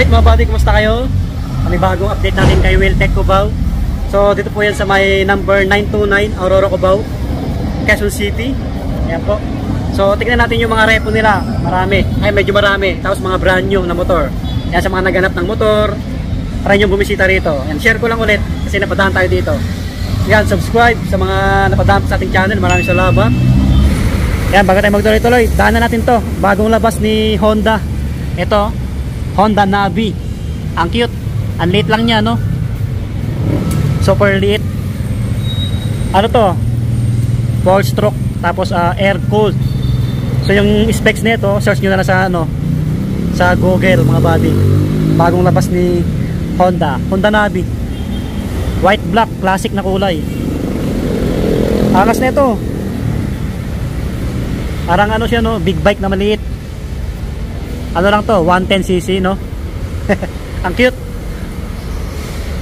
Alright mga buddy, kumusta kayo? May bagong update natin kay Wheeltech Cubao. So dito po yan sa may number 929 Aurora Cubao, Quezon City. Ayan po. So tignan natin yung mga repo nila. Marami, ay medyo marami. Tapos mga brand new na motor. Yan sa mga naganap ng motor, try nyo bumisita rito. And share ko lang ulit kasi napadahan tayo dito. Yan, subscribe sa mga napadahan sa ating channel. Maraming salamat. Yan, bago tayo magtuloy-tuloy, daanan natin to. Bagong labas ni Honda. Ito, Honda Navi. Ang cute. Ang liit lang niya, no? Super liit. Ano to? 4-stroke. Tapos air-cooled. So yung specs nito, search nyo na sa ano, sa Google mga buddy. Bagong labas ni Honda. Honda Navi. White black, classic na kulay. Angas nito. Parang ano siya, no? Big bike na maliit. Ano lang to? 110cc, no? Ang cute.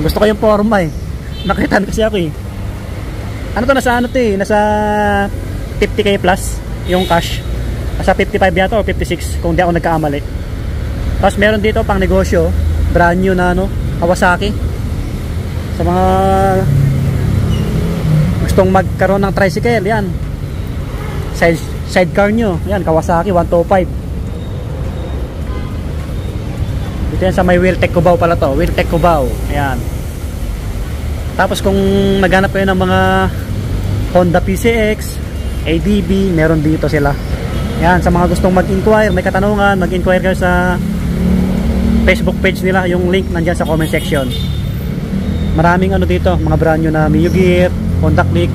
Gusto ko yung forma eh. Nakitaan kasi ako eh. Ano to? Nasa ano to eh? Nasa 50k plus yung cash. Nasa 55 yata o 56 kung di ako nagkaamali. Tapos meron dito pang negosyo. Brand new na ano? Kawasaki. Sa mga gustong magkaroon ng tricycle, yan. Sidecar nyo. Yan, Kawasaki 125. Dito yan sa may Wheeltech Cubao pala to. Wheeltech Cubao. Ayan. Tapos kung naghanap kayo ng mga Honda PCX, ADB, meron dito sila. Ayan, sa mga gustong mag-inquire, may katanungan, mag-inquire kayo sa Facebook page nila. Yung link nandyan sa comment section. Maraming ano dito, mga brand new na Mio Gear, Honda Click,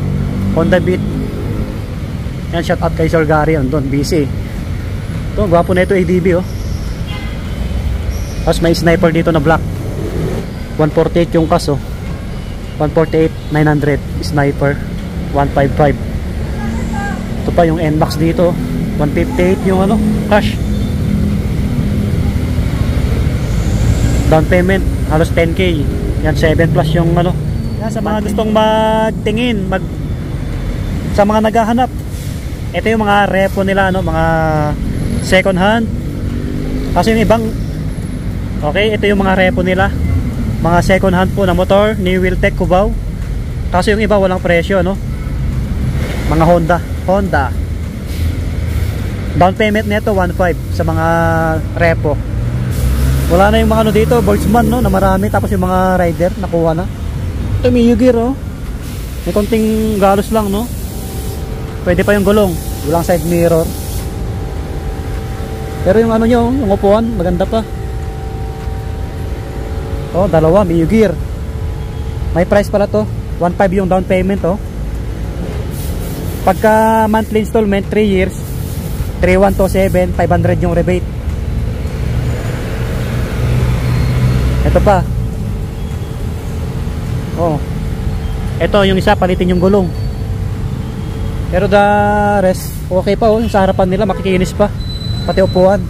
Honda Beat. Ayan, shout out kay Sir Gary. Doon, busy. Ito, gwapo na ito ADB oh. Tapos may sniper dito na black. 148 yung kaso. 148 900 sniper 155. Ito pa yung NMAX dito. 158 yung ano, cash. Down payment halos 10k. Yan 7 plus yung ano. Yan, sa mga gustong magtingin, sa mga naghahanap. Ito yung mga repo nila ano, mga second hand. Kasi yung ibang okay, ito yung mga repo nila. Mga second hand po na motor ni Wheeltech Cubao. Kasi yung iba walang presyo, no? Mga Honda. Down payment nito 1.5 sa mga repo. Wala na yung mga ano dito, Boltzmann, no? Na marami. Tapos yung mga rider, nakuha na. Ito Mio Gear, oh. May konting galos lang, no? Pwede pa yung gulong. Walang side mirror. Pero yung ano nyo, yung upuan, maganda pa. Oh, dalawa, Mio Gear. May price pala to. 1.5 yung down payment, oh. Pagka monthly installment, 3 years, 3,127, 500 yung rebate. Ito pa. Oh. Ito yung isa, palitin yung gulong. Pero the rest, okay pa, oh. Sa harapan nila, makikinis pa. Pati upuan.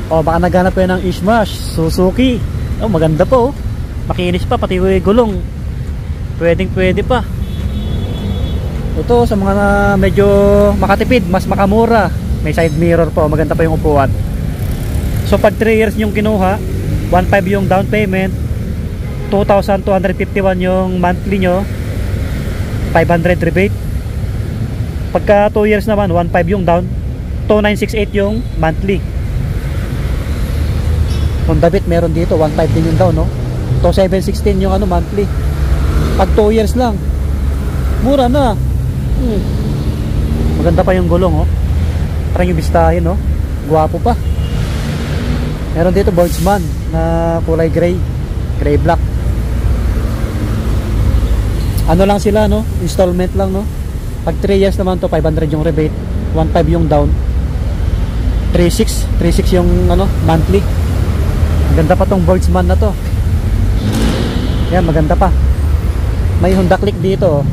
Oh, baka naghanap pa yun ng Ishmash, Suzuki. Oh, maganda po, oh. Makinis pa, pati gulong. Pwede pa. Ito, sa mga na medyo makatipid, mas makamura. May side mirror po, maganda pa yung upuan. So, pag 3 years yung kinuha, 1.5 yung down payment, 2,251 yung monthly nyo, 500 rebate. Pagka 2 years naman, 1.5 yung down, 2,968 yung monthly. Honda Beat meron dito 1.5 din yung down, no? 2,716 yung ano monthly. Pag 2 years lang, mura na. Maganda pa yung gulong, oh. Parang yung bistahin, no? Gwapo pa. Meron dito Boltzmann na kulay gray black. Ano lang sila, no? Installment lang, no? Pag 3 years naman to 500 yung rebate, 1.5 yung down, 3,600 yung ano monthly. Maganda pa tong Boltzmann na to. Yan, maganda pa. May Honda Click dito,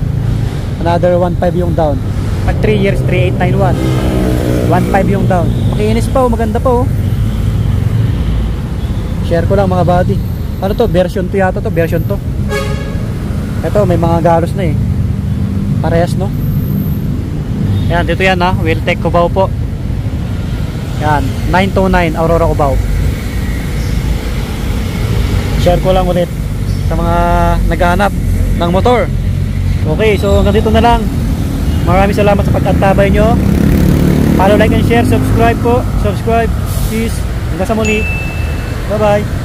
another 1.5 yung down. Pag 3 years, 3,891, 1.5 yung down. Makinis pa, oh. Maganda pa, oh. Share ko lang mga buddy. Ano to? Version 2 yata to. Version 2. Ito, may mga galos na eh. Parehas, no? Yan, dito yan, ha. Wheeltech Cubao po. Yan, 929 Aurora Cubao. share ko lang ulit sa mga naghahanap ng motor. Okay, so hanggang dito na lang. Maraming salamat sa pag-antabay nyo. Follow, like and share, subscribe po. Subscribe, please. Hanggang sa muli. Bye bye.